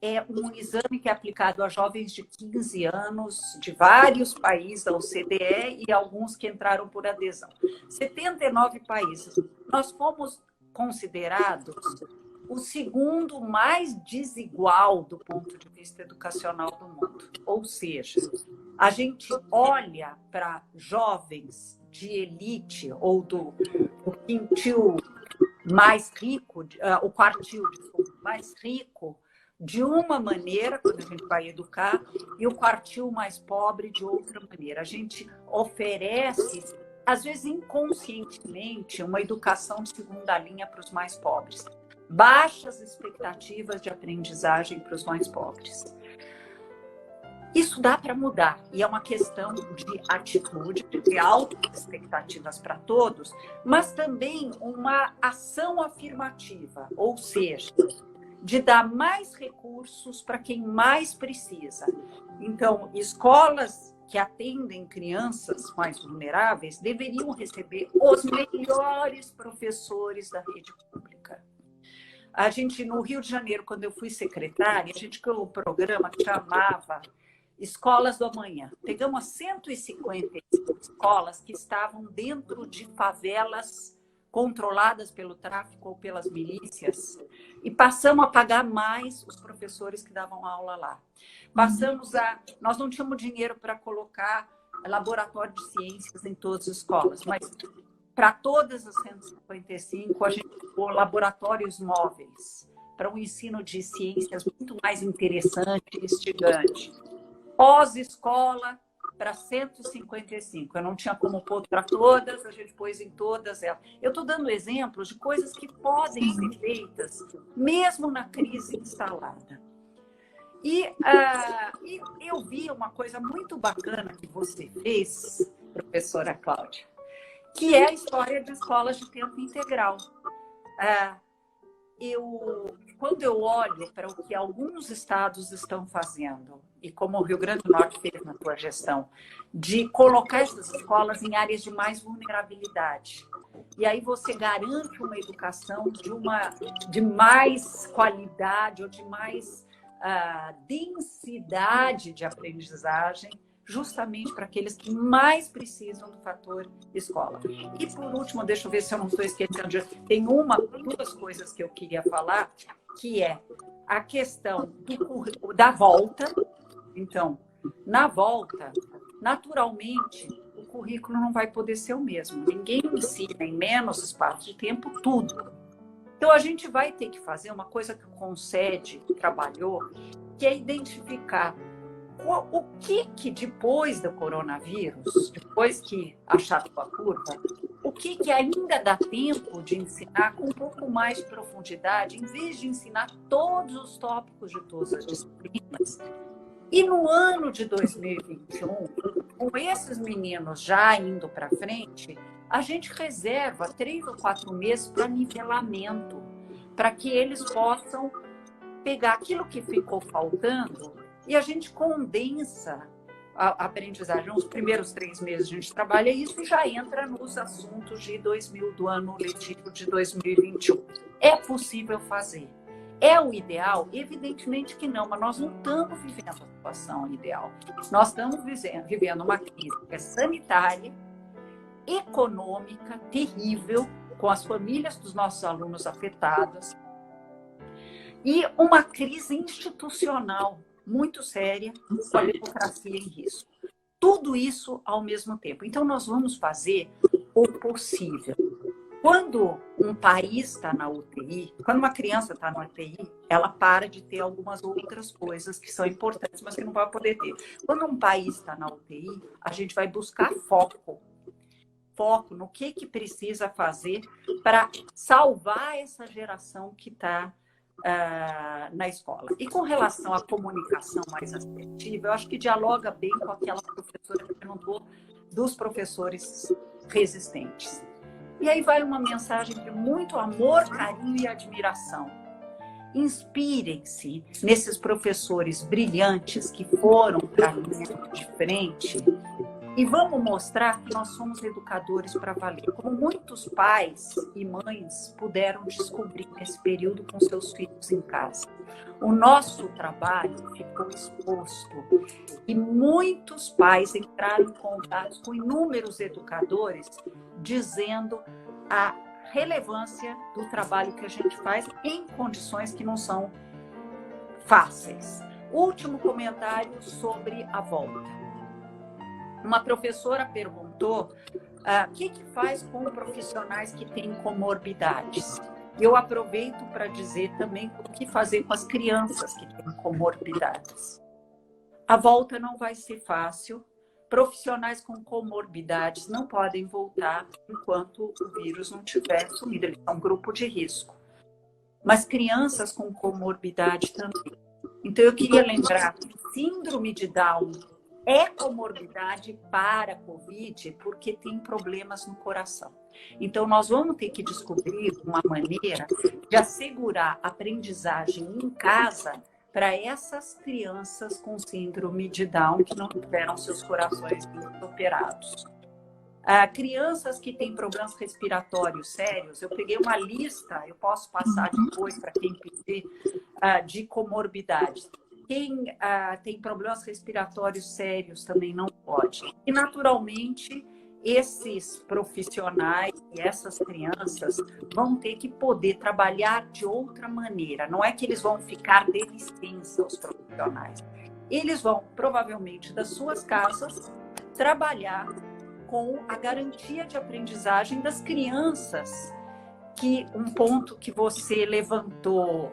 Speaker 2: é um exame que é aplicado a jovens de 15 anos, de vários países da OCDE e alguns que entraram por adesão. 79 países. Nós fomos considerados o segundo mais desigual do ponto de vista educacional do mundo. Ou seja, a gente olha para jovens de elite ou do quintil mais rico, o quartil mais rico, de uma maneira, quando a gente vai educar, e o quartil mais pobre de outra maneira. A gente oferece, às vezes inconscientemente, uma educação de segunda linha para os mais pobres. Baixas expectativas de aprendizagem para os mais pobres. Isso dá para mudar, e é uma questão de atitude, de ter altas expectativas para todos, mas também uma ação afirmativa, ou seja, de dar mais recursos para quem mais precisa. Então, escolas que atendem crianças mais vulneráveis deveriam receber os melhores professores da rede pública. A gente, no Rio de Janeiro, quando eu fui secretária, a gente criou um programa que chamava Escolas do Amanhã. Pegamos 150 escolas que estavam dentro de favelas controladas pelo tráfico ou pelas milícias, e passamos a pagar mais os professores que davam aula lá. Nós não tínhamos dinheiro para colocar laboratório de ciências em todas as escolas, mas para todas as 155, a gente colocou laboratórios móveis para um ensino de ciências muito mais interessante e instigante. Pós-escola para 155. Eu não tinha como pôr para todas, a gente pôs em todas elas. Eu estou dando exemplos de coisas que podem ser feitas, mesmo na crise instalada. E eu vi uma coisa muito bacana que você fez, professora Cláudia, que é a história de escolas de tempo integral. Quando eu olho para o que alguns estados estão fazendo, e como o Rio Grande do Norte fez na sua gestão, de colocar essas escolas em áreas de mais vulnerabilidade. E aí você garante uma educação de mais qualidade ou de mais densidade de aprendizagem, justamente para aqueles que mais precisam do fator escola. E, por último, deixa eu ver se eu não estou esquecendo, tem duas coisas que eu queria falar, que é a questão da volta. Então, na volta, naturalmente, o currículo não vai poder ser o mesmo. Ninguém ensina em menos espaço de tempo tudo. Então, a gente vai ter que fazer uma coisa que o Concede trabalhou, que é identificar o que depois do coronavírus, depois que acharam a curva, o que ainda dá tempo de ensinar com um pouco mais de profundidade, em vez de ensinar todos os tópicos de todas as disciplinas. E no ano de 2021, com esses meninos já indo para frente, a gente reserva 3 ou 4 meses para nivelamento, para que eles possam pegar aquilo que ficou faltando e a gente condensa a aprendizagem. Nos primeiros 3 meses a gente trabalha isso e já entra nos assuntos do ano letivo de 2021. É possível fazer. É o ideal? Evidentemente que não, mas nós não estamos vivendo a situação ideal. Nós estamos vivendo uma crise que é sanitária, econômica, terrível, com as famílias dos nossos alunos afetadas, e uma crise institucional muito séria, com a democracia em risco. Tudo isso ao mesmo tempo. Então, nós vamos fazer o possível. Quando um país está na UTI, quando uma criança está na UTI, ela para de ter algumas outras coisas que são importantes, mas que não vai poder ter. Quando um país está na UTI, a gente vai buscar foco no que precisa fazer para salvar essa geração que está na escola. E com relação à comunicação mais assertiva, eu acho que dialoga bem com aquela professora que perguntou dos professores resistentes. E aí vai uma mensagem de muito amor, carinho e admiração. Inspirem-se nesses professores brilhantes que foram para a linha de frente e vamos mostrar que nós somos educadores para valer. Como muitos pais e mães puderam descobrir nesse período com seus filhos em casa. O nosso trabalho ficou exposto e muitos pais entraram em contato com inúmeros educadores dizendo a relevância do trabalho que a gente faz em condições que não são fáceis. Último comentário sobre a volta. Uma professora perguntou o que faz com profissionais que têm comorbidades. Eu aproveito para dizer também o que fazer com as crianças que têm comorbidades. A volta não vai ser fácil. Profissionais com comorbidades não podem voltar enquanto o vírus não tiver sumido. Eles são um grupo de risco. Mas crianças com comorbidade também. Então, eu queria lembrar que síndrome de Down é comorbidade para a Covid porque tem problemas no coração. Então, nós vamos ter que descobrir uma maneira de assegurar a aprendizagem em casa para essas crianças com síndrome de Down que não tiveram seus corações operados. Crianças que têm problemas respiratórios sérios, eu peguei uma lista, eu posso passar depois para quem pedir, de comorbidades. Quem tem problemas respiratórios sérios também não pode. E, naturalmente, esses profissionais e essas crianças vão ter que poder trabalhar de outra maneira. Não é que eles vão ficar de licença, os profissionais. Eles vão, provavelmente, das suas casas, trabalhar com a garantia de aprendizagem das crianças. Que um ponto que você levantou,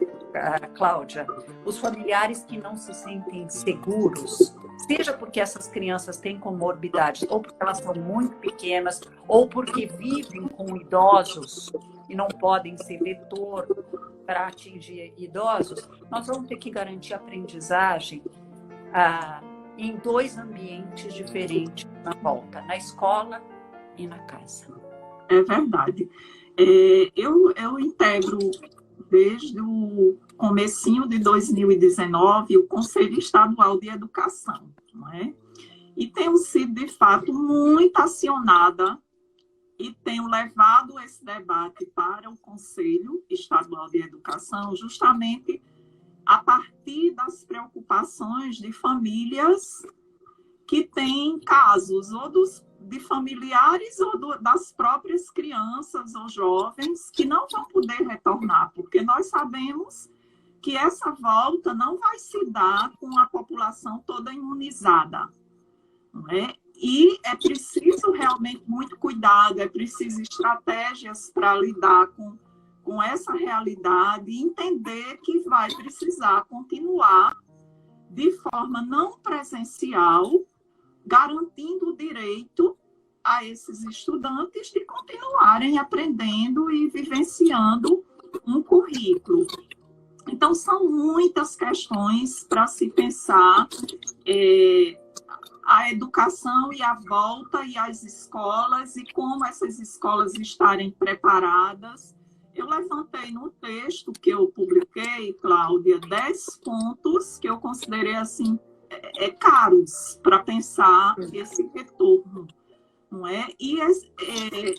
Speaker 2: Cláudia, os familiares que não se sentem seguros, seja porque essas crianças têm comorbidades, ou porque elas são muito pequenas, ou porque vivem com idosos e não podem ser vetor para atingir idosos, nós vamos ter que garantir a aprendizagem em 2 ambientes diferentes na volta, na escola e na casa.
Speaker 1: É verdade. Eu integro desde o comecinho de 2019 o Conselho Estadual de Educação, não é? E tenho sido, de fato, muito acionada e tenho levado esse debate para o Conselho Estadual de Educação justamente a partir das preocupações de famílias que têm casos ou de familiares ou das próprias crianças ou jovens que não vão poder retornar, porque nós sabemos que essa volta não vai se dar com a população toda imunizada, não é? E é preciso realmente muito cuidado, é preciso estratégias para lidar com essa realidade e entender que vai precisar continuar de forma não presencial, garantindo o direito a esses estudantes de continuarem aprendendo e vivenciando um currículo. Então, são muitas questões para se pensar a educação e a volta e as escolas e como essas escolas estarem preparadas. Eu levantei no texto que eu publiquei, Cláudia, 10 pontos que eu considerei assim, caros para pensar esse retorno, não é? E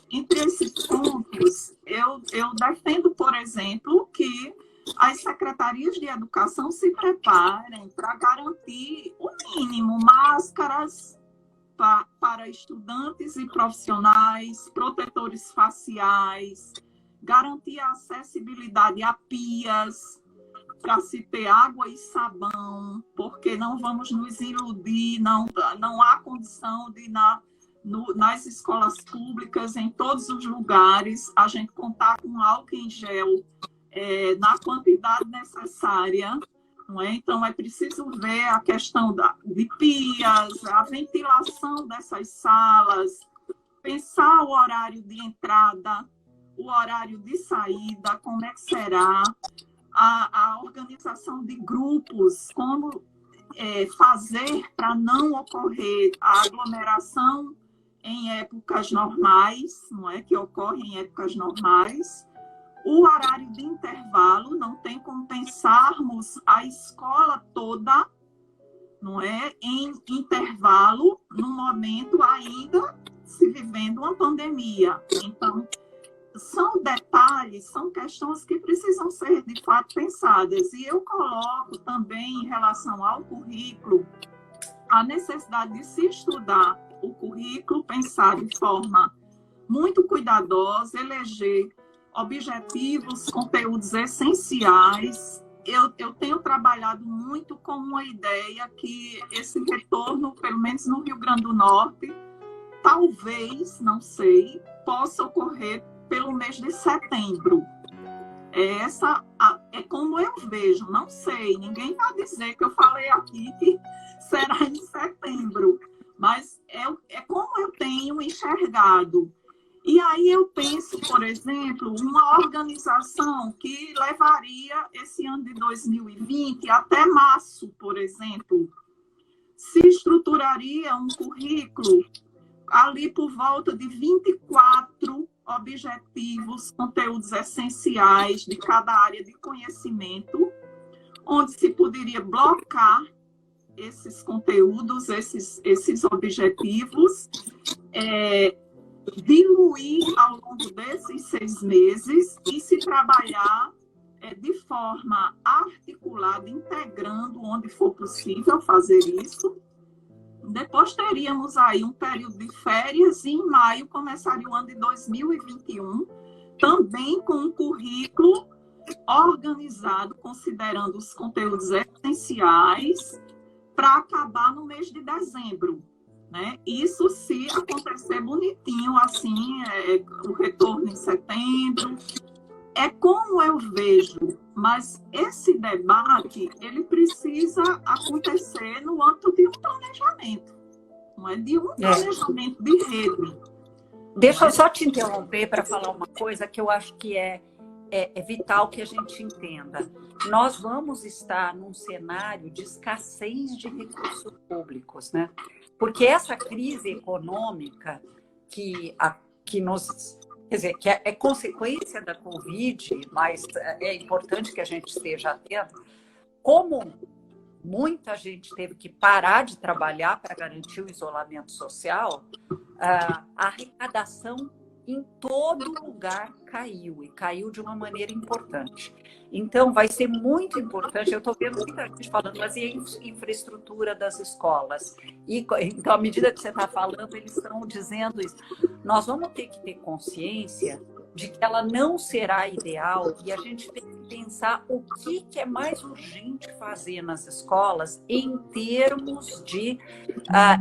Speaker 1: entre esses pontos, eu defendo, por exemplo, que as secretarias de educação se preparem para garantir o mínimo, máscaras para estudantes e profissionais, protetores faciais, garantir a acessibilidade a pias, para se ter água e sabão, porque não vamos nos iludir, não há condição de, nas escolas públicas, em todos os lugares, a gente contar com álcool em gel na quantidade necessária, não é? Então, é preciso ver a questão de pias, a ventilação dessas salas, pensar o horário de entrada, o horário de saída, como é que será, a organização de grupos, como fazer para não ocorrer a aglomeração em épocas normais, não é? Que ocorre em épocas normais. O horário de intervalo, não tem como pensarmos a escola toda, não é? Em intervalo, no momento ainda se vivendo uma pandemia. Então, são detalhes, são questões que precisam ser, de fato, pensadas. E eu coloco também, em relação ao currículo, a necessidade de se estudar o currículo, pensar de forma muito cuidadosa, eleger objetivos, conteúdos essenciais. Eu tenho trabalhado muito com uma ideia que esse retorno, pelo menos no Rio Grande do Norte, talvez, não sei, possa ocorrer pelo mês de setembro. É como eu vejo, não sei, ninguém vai dizer que eu falei aqui que será em setembro, mas é como eu tenho enxergado. E aí eu penso, por exemplo, uma organização que levaria esse ano de 2020 até março, por exemplo, se estruturaria um currículo ali por volta de 24 objetivos, conteúdos essenciais de cada área de conhecimento, onde se poderia blocar esses conteúdos, esses objetivos, diluir ao longo desses 6 meses e se trabalhar de forma articulada, integrando onde for possível fazer isso, Depois teríamos aí um período de férias e em maio começaria o ano de 2021, também com um currículo organizado, considerando os conteúdos essenciais, para acabar no mês de dezembro, né? Isso se acontecer bonitinho, assim, o retorno em setembro. É como eu vejo, mas esse debate, ele precisa acontecer no âmbito de um planejamento, não é de um planejamento de rede.
Speaker 2: Deixa eu só te interromper para falar uma coisa que eu acho que é vital que a gente entenda. Nós vamos estar num cenário de escassez de recursos públicos, né? Porque essa crise econômica que nos... Quer dizer, que é consequência da Covid, mas é importante que a gente esteja atento. Como muita gente teve que parar de trabalhar para garantir o isolamento social, a arrecadação em todo lugar caiu, e caiu de uma maneira importante. Então, vai ser muito importante, eu estou vendo muita gente falando, mas e a infraestrutura das escolas? Então, à medida que você está falando, eles estão dizendo isso. Nós vamos ter que ter consciência de que ela não será ideal e a gente tem que pensar o que é mais urgente fazer nas escolas em termos de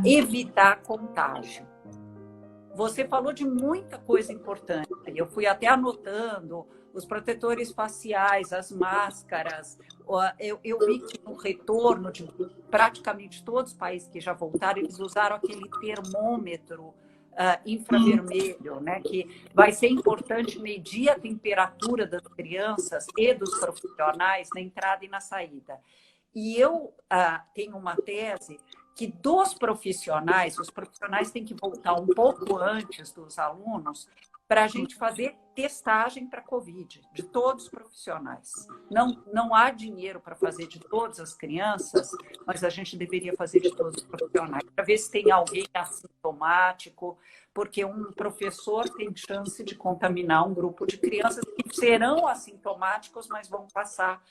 Speaker 2: evitar contágio. Você falou de muita coisa importante. Eu fui até anotando os protetores faciais, as máscaras. Eu vi que no retorno de praticamente todos os países que já voltaram, eles usaram aquele termômetro infravermelho, né? Que vai ser importante medir a temperatura das crianças e dos profissionais na entrada e na saída. E eu tenho uma tese que os profissionais têm que voltar um pouco antes dos alunos para a gente fazer testagem para Covid, de todos os profissionais. Não há dinheiro para fazer de todas as crianças, mas a gente deveria fazer de todos os profissionais, para ver se tem alguém assintomático, porque um professor tem chance de contaminar um grupo de crianças que serão assintomáticos, mas vão passar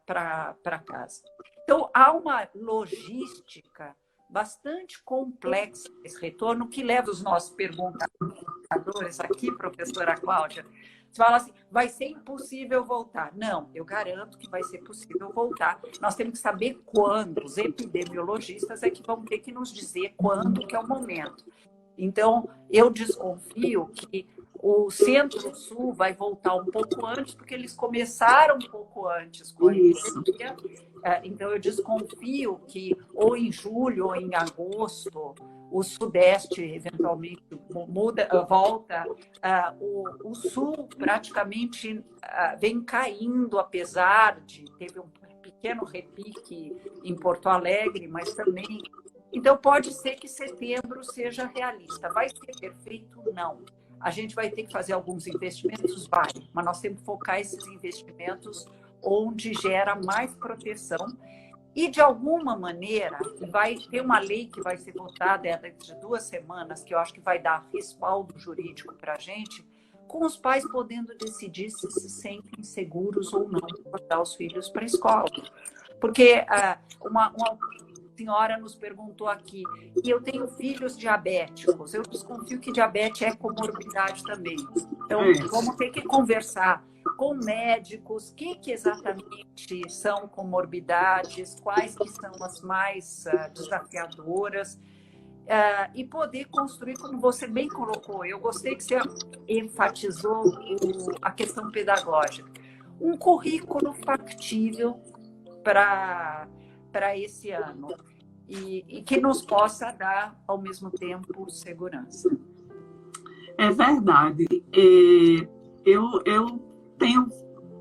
Speaker 2: para casa. Então, há uma logística bastante complexa esse retorno, que leva os nossos perguntadores aqui, professora Cláudia. Você fala assim, vai ser impossível voltar. Não, eu garanto que vai ser possível voltar. Nós temos que saber quando. Os epidemiologistas é que vão ter que nos dizer quando que é o momento. Então, eu desconfio que o Centro-Sul vai voltar um pouco antes, porque eles começaram um pouco antes com a epidemia. Então, eu desconfio que ou em julho ou em agosto, o Sudeste eventualmente volta. O Sul praticamente vem caindo, apesar de teve um pequeno repique em Porto Alegre, mas também... Então, pode ser que setembro seja realista. Vai ser perfeito? Não. A gente vai ter que fazer alguns investimentos, mas nós temos que focar esses investimentos onde gera mais proteção. E, de alguma maneira, vai ter uma lei que vai ser votada dentro de 2 semanas, que eu acho que vai dar respaldo jurídico para a gente, com os pais podendo decidir se sentem seguros ou não de mandar os filhos para a escola. Porque uma senhora nos perguntou aqui, e eu tenho filhos diabéticos, eu desconfio que diabetes é comorbidade também. Então, vamos ter que conversar com médicos, o que exatamente são comorbidades, quais que são as mais desafiadoras, e poder construir, como você bem colocou, eu gostei que você enfatizou a questão pedagógica, um currículo factível para esse ano e que nos possa dar, ao mesmo tempo, segurança.
Speaker 1: É verdade. Eu tenho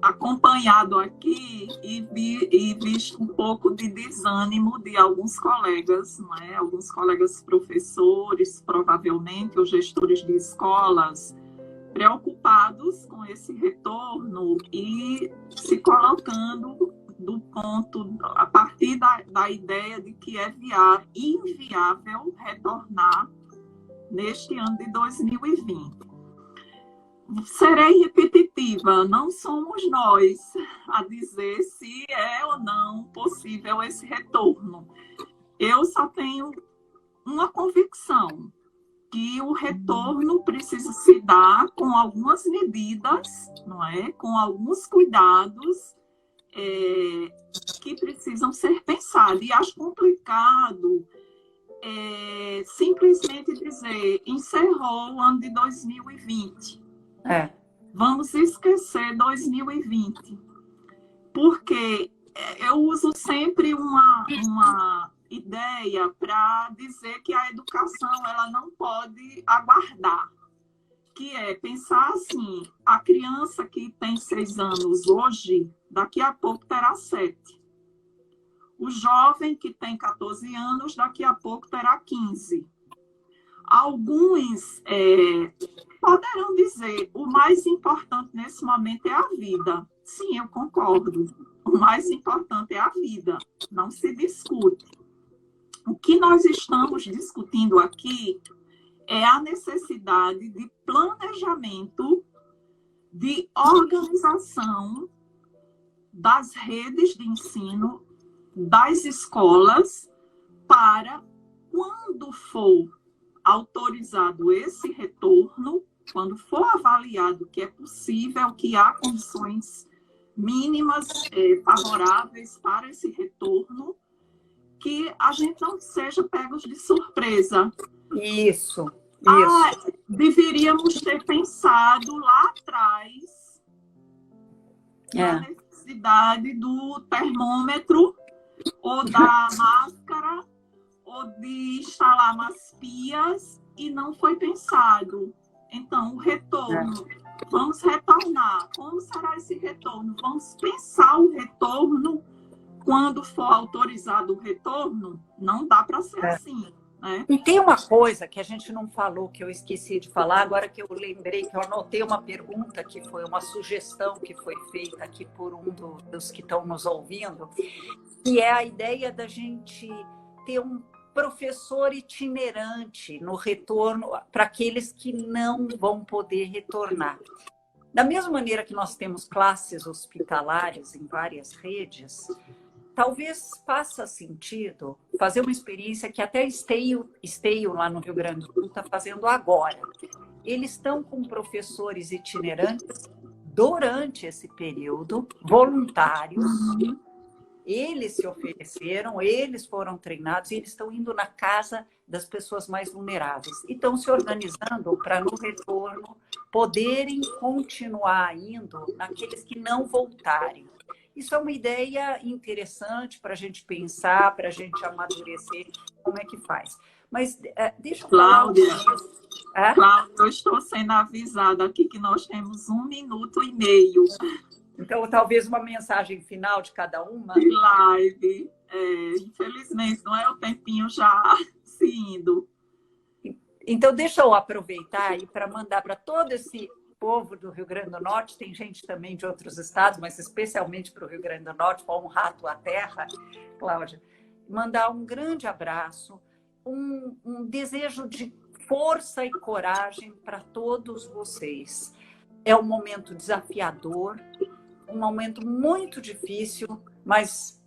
Speaker 1: acompanhado aqui e visto um pouco de desânimo de alguns colegas, não é? Alguns colegas professores, provavelmente, ou gestores de escolas, preocupados com esse retorno e se colocando do ponto, a partir da ideia de que é inviável retornar neste ano de 2020. Serei repetitiva, não somos nós a dizer se é ou não possível esse retorno. Eu só tenho uma convicção, que o retorno precisa se dar com algumas medidas, não é? Com alguns cuidados que precisam ser pensados. E acho complicado simplesmente dizer, encerrou o ano de 2020. Vamos esquecer 2020. Porque eu uso sempre uma ideia para dizer que a educação ela não pode aguardar, que é pensar assim, a criança que tem 6 anos hoje, daqui a pouco terá 7. O jovem que tem 14 anos, daqui a pouco terá 15. Alguns poderão dizer, o mais importante nesse momento é a vida. Sim, eu concordo. O mais importante é a vida, não se discute. O que nós estamos discutindo aqui é a necessidade de planejamento, de organização das redes de ensino, das escolas, para, quando for autorizado esse retorno, quando for avaliado que é possível, que há condições mínimas favoráveis para esse retorno, que a gente não seja pegos de surpresa.
Speaker 2: Isso.
Speaker 1: Deveríamos ter pensado lá atrás na necessidade do termômetro, ou da máscara, ou de instalar umas pias, e não foi pensado. Então, o retorno, vamos retornar. Como será esse retorno? Vamos pensar o retorno. Quando for autorizado o retorno, não dá para ser assim. Né?
Speaker 2: E tem uma coisa que a gente não falou, que eu esqueci de falar, agora que eu lembrei, que eu anotei uma pergunta, que foi uma sugestão que foi feita aqui por um dos que estão nos ouvindo, que é a ideia da gente ter um professor itinerante no retorno para aqueles que não vão poder retornar. Da mesma maneira que nós temos classes hospitalares em várias redes, talvez faça sentido fazer uma experiência que até Esteio lá no Rio Grande do Sul está fazendo agora. Eles estão com professores itinerantes durante esse período, voluntários. Eles se ofereceram, eles foram treinados e eles estão indo na casa das pessoas mais vulneráveis. E estão se organizando para, no retorno, poderem continuar indo naqueles que não voltarem. Isso é uma ideia interessante para a gente pensar, para a gente amadurecer como é que faz. Mas deixa eu falar...
Speaker 1: Cláudia, eu estou sendo avisada aqui que nós temos 1 minuto e meio.
Speaker 2: Então, talvez uma mensagem final de cada uma.
Speaker 1: De live. Infelizmente, não é o tempinho já se indo.
Speaker 2: Então, deixa eu aproveitar aí para mandar para todo esse povo do Rio Grande do Norte, tem gente também de outros estados, mas especialmente para o Rio Grande do Norte, para honrar a tua terra, Cláudia, mandar um grande abraço, um desejo de força e coragem para todos vocês. É um momento desafiador, um momento muito difícil, mas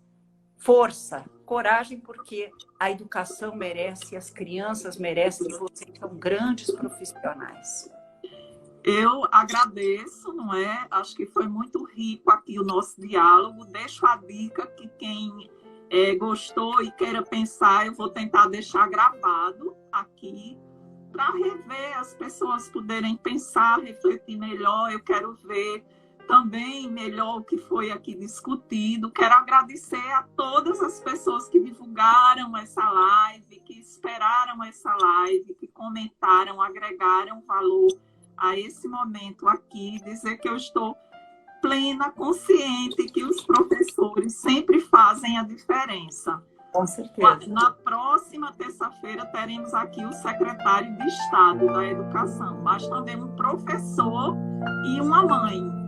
Speaker 2: força, coragem, porque a educação merece, as crianças merecem, e vocês são grandes profissionais.
Speaker 1: Eu agradeço, não é? Acho que foi muito rico aqui o nosso diálogo. Deixo a dica que quem gostou e queira pensar, eu vou tentar deixar gravado aqui para rever, as pessoas poderem pensar, refletir melhor. Eu quero ver também melhor o que foi aqui discutido. Quero agradecer a todas as pessoas que divulgaram essa live, que esperaram essa live, que comentaram, agregaram valor a esse momento aqui, dizer que eu estou plena, consciente que os professores sempre fazem a diferença.
Speaker 2: Com certeza.
Speaker 1: Na próxima terça-feira teremos aqui o secretário de Estado da Educação, mas também um professor e uma mãe.